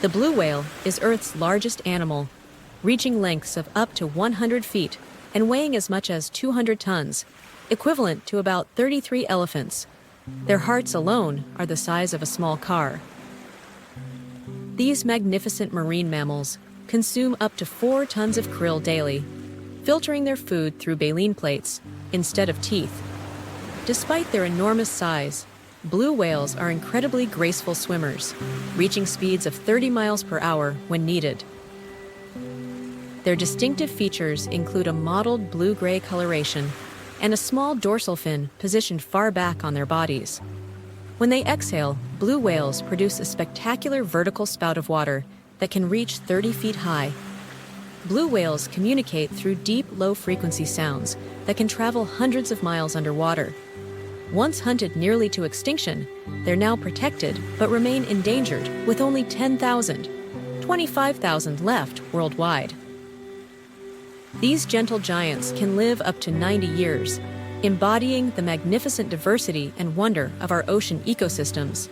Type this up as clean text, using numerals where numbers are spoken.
The blue whale is Earth's largest animal, reaching lengths of up to 100 feet and weighing as much as 200 tons, equivalent to about 33 elephants. Their hearts alone are the size of a small car. These magnificent marine mammals consume up to 4 tons of krill daily, filtering their food through baleen plates instead of teeth. Despite their enormous size, blue whales are incredibly graceful swimmers, reaching speeds of 30 miles per hour when needed. Their distinctive features include a mottled blue-gray coloration and a small dorsal fin positioned far back on their bodies. When they exhale, blue whales produce a spectacular vertical spout of water that can reach 30 feet high. Blue whales communicate through deep, low-frequency sounds that can travel hundreds of miles underwater. Once hunted nearly to extinction, they're now protected but remain endangered, with only 25,000 left worldwide. These gentle giants can live up to 90 years, embodying the magnificent diversity and wonder of our ocean ecosystems.